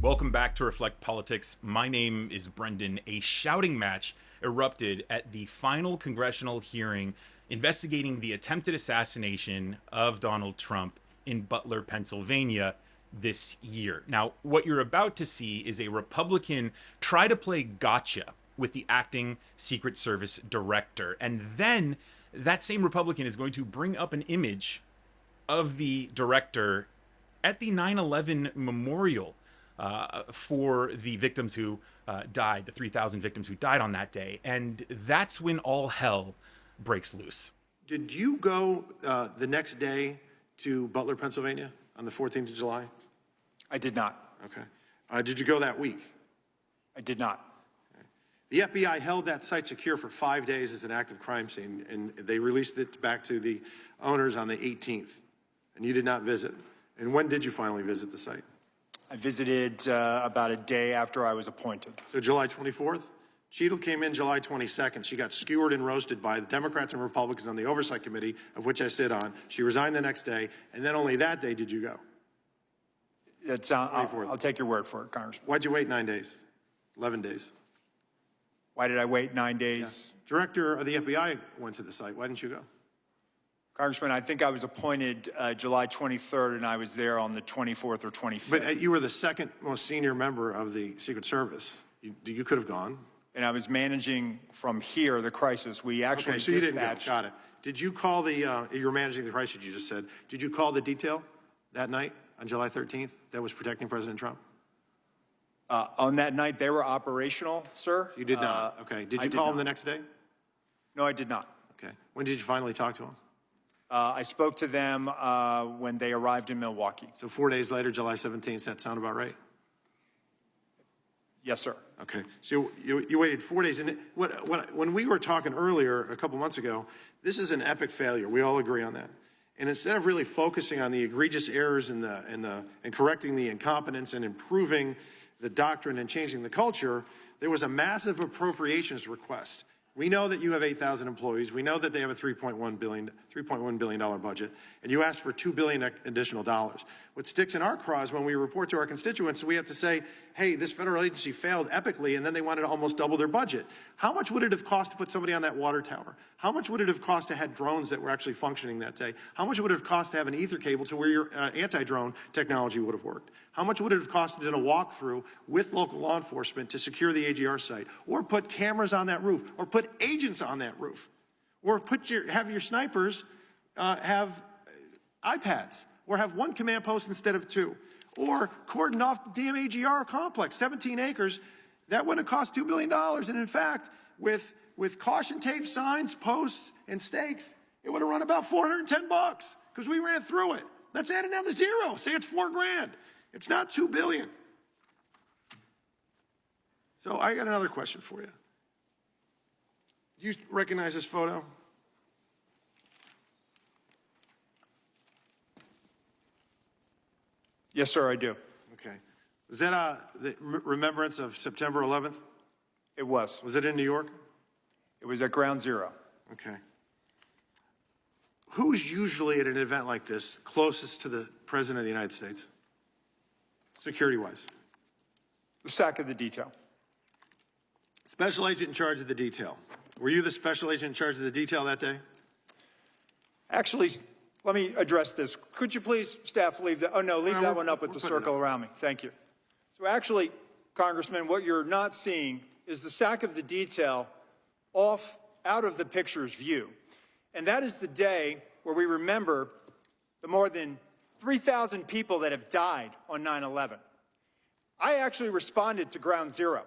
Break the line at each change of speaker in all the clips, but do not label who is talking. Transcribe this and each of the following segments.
Welcome back to Reflect Politics. My name is Brendan. A shouting match erupted at the final congressional hearing investigating the attempted assassination of Donald Trump in Butler, Pennsylvania this year. Now, what you're about to see is a Republican try to play gotcha with the acting Secret Service director. And then that same Republican is going to bring up an image of the director at the 9/11 memorial for the victims who died, the 3,000 victims who died on that day. And that's when all hell breaks loose.
Did you go the next day to Butler, Pennsylvania on the 14th of July?
I did not.
Okay. Did you go that week?
I did not.
Okay. The FBI held that site secure for 5 days as an active crime scene, and they released it back to the owners on the 18th, and you did not visit. And when did you finally visit the site?
I visited about a day after I was appointed.
So July 24th? Cheadle came in July 22nd. She got skewered and roasted by the Democrats and Republicans on the Oversight Committee, of which I sit on. She resigned the next day, and then only that day did you go.
I'll take your word for it, Congressman.
Why'd you wait 9 days? 11 days?
Why did I wait 9 days?
Yeah. Director of the FBI went to the site. Why didn't you go?
Congressman, I think I was appointed July 23rd, and I was there on the 24th or 25th.
But you were the second most senior member of the Secret Service. You could have gone.
And I was managing from here the crisis. We actually
so you didn't go.
dispatched.
Got it. Did you call the, you were managing the crisis you just said. Did you call the detail that night on July 13th that was protecting President Trump?
On that night, they were operational, sir.
You did not. Okay. Did you call him the next day?
No, I did not.
Okay. When did you finally talk to him?
I spoke to them when they arrived in Milwaukee.
So 4 days later, July 17th, does that sound about right?
Yes, sir.
Okay. So you waited 4 days. And when we were talking earlier, a couple months ago, this is an epic failure. We all agree on that. And instead of really focusing on the egregious errors and correcting the incompetence and improving the doctrine and changing the culture, there was a massive appropriations request. We know that you have 8,000 employees. We know that they have a $3.1 billion budget, and you asked for $2 billion additional dollars. What sticks in our craw is when we report to our constituents, we have to say, hey, this federal agency failed epically, and then they wanted to almost double their budget. How much would it have cost to put somebody on that water tower? How much would it have cost to have drones that were actually functioning that day? How much would it have cost to have an ether cable to where your anti-drone technology would have worked? How much would it have cost to do a walkthrough with local law enforcement to secure the AGR site, or put cameras on that roof, or put agents on that roof, or have your snipers have iPads, or have one command post instead of two, or cordon off the damn AGR complex, 17 acres? That would have cost $2 billion. And in fact, with caution tape signs, posts, and stakes, it would have run about $410 because we ran through it. Let's add another zero. Say it's $4 grand. It's not $2 billion. So I got another question for you. Do you recognize this photo?
Yes, sir, I do.
Okay. Was that the remembrance of September 11th?
It was.
Was it in New York?
It was at Ground Zero.
Okay. Who's usually at an event like this closest to the President of the United States, security-wise?
The SAC of the detail.
Special agent in charge of the detail. Were you the special agent in charge of the detail that day?
Actually, let me address this. Could you please, staff, leave that? Oh, no, leave that one up with the circle around me. Thank you. So actually, Congressman, what you're not seeing is the SAC of the detail out of the picture's view. And that is the day where we remember the more than 3,000 people that have died on 9/11. I actually responded to Ground Zero.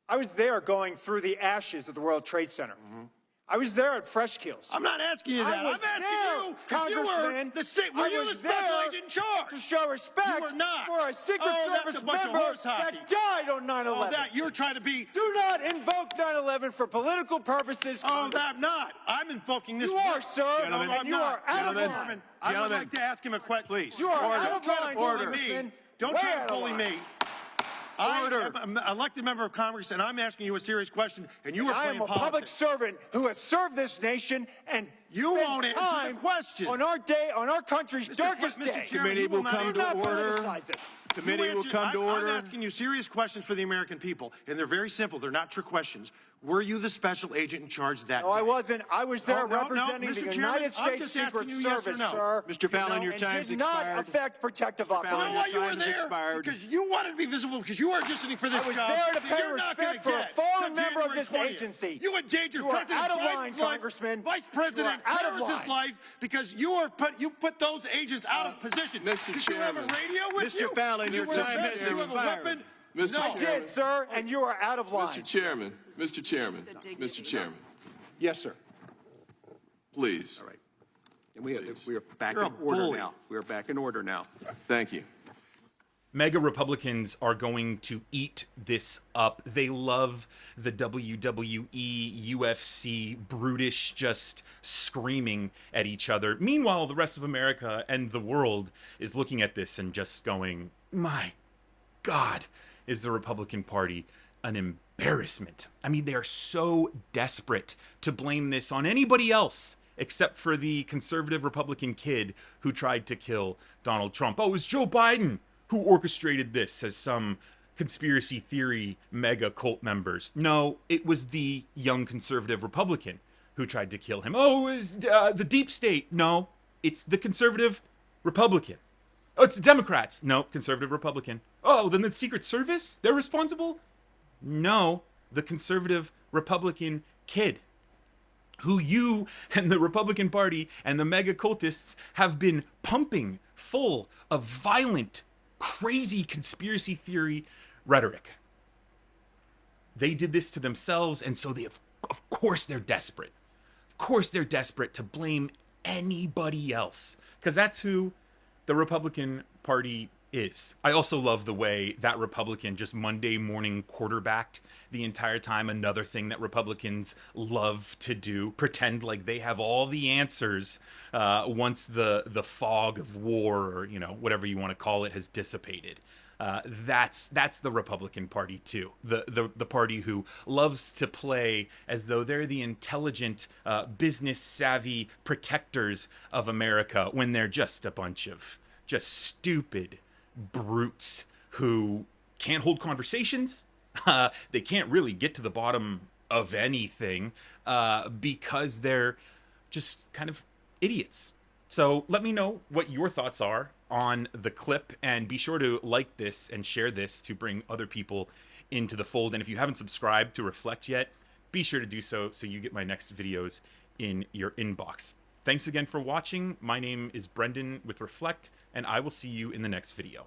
I was there going through the ashes of the World Trade Center. I was there at Fresh Kills.
I'm not asking you that. I'm asking you,
Congressman.
Were you the special agent in charge?
To show respect for a Secret Service member that died on 9/11.
Oh, that you're trying to be.
Do not invoke 9/11 for political purposes.
Oh, I'm not. I'm invoking this.
You are, sir.
Gentlemen,
and you are out of line.
I would like to ask him a question, please.
You are out of line, Congressman.
Don't try to bully me. I'm an elected member of Congress, and I'm asking you a serious question, and you are playing politics.
I am a public servant who has served this nation, and
you won't answer the question
on our day, on our country's darkest day.
Committee will come to order.
committee will come to order.
I'm asking you serious questions for the American people, and they're very simple. They're not trick questions. Were you the special agent in charge that day?
No, I wasn't. I was there
Oh, no,
representing
Mr.
the
Chairman,
United
I'm
States
just asking
Secret
you yes or
Service,
no.
sir.
Mr. Fallon, your
and
time's
did not
expired.
affect protective
Fallon,
You know
operations.
why you were
Time has
there?
expired.
Because you wanted to be visible, because you were auditioning for this
I was
job
there to
that
pay
you're not gonna
respect for a
get
fallen
till
member of
January
this
20th.
agency.
You endangered
You are
President
out of
Biden's
line,
life,
Congressman.
Vice President
You are out of
Harris's
line.
life, because you put those agents out of position.
Mr.
Did you have a
Chairman.
radio with
Mr.
you?
Fallon,
Did
your
you wear a
time
vest?
has
Did you have a
expired.
weapon?
Mr.
No.
I did, sir, and you are out of line.
Mr. Chairman, Mr. Chairman, Mr. Chairman,
Yes, sir.
please.
All right. And we are back
You're
in
a
order
bully.
now. We are back in order now.
Thank you.
Mega Republicans are going to eat this up. They love the WWE, UFC, brutish, just screaming at each other. Meanwhile, the rest of America and the world is looking at this and just going, my God, is the Republican Party an embarrassment? I mean, they are so desperate to blame this on anybody else except for the conservative Republican kid who tried to kill Donald Trump. Oh, it was Joe Biden who orchestrated this, says some conspiracy theory mega cult members. No, it was the young conservative Republican who tried to kill him. Oh, it was the deep state. No, it's the conservative Republican. Oh, it's the Democrats. No, conservative Republican. Oh, then the Secret Service? They're responsible? No, the conservative Republican kid who you and the Republican Party and the mega cultists have been pumping full of violent, crazy conspiracy theory rhetoric. They did this to themselves, and so of course they're desperate. Of course they're desperate to blame anybody else, because that's who the Republican Party is. I also love the way that Republican just Monday morning quarterbacked the entire time. Another thing that Republicans love to do, pretend like they have all the answers once the fog of war, or whatever you want to call it, has dissipated. That's the Republican Party too. The party who loves to play as though they're the intelligent, business savvy protectors of America, when they're just a bunch of just stupid brutes who can't hold conversations. They can't really get to the bottom of anything because they're just kind of idiots. So let me know what your thoughts are on the clip, and be sure to like this and share this to bring other people into the fold. And if you haven't subscribed to Reflect yet, be sure to do so you get my next videos in your inbox. Thanks again for watching. My name is Brendan with Reflect, and I will see you in the next video.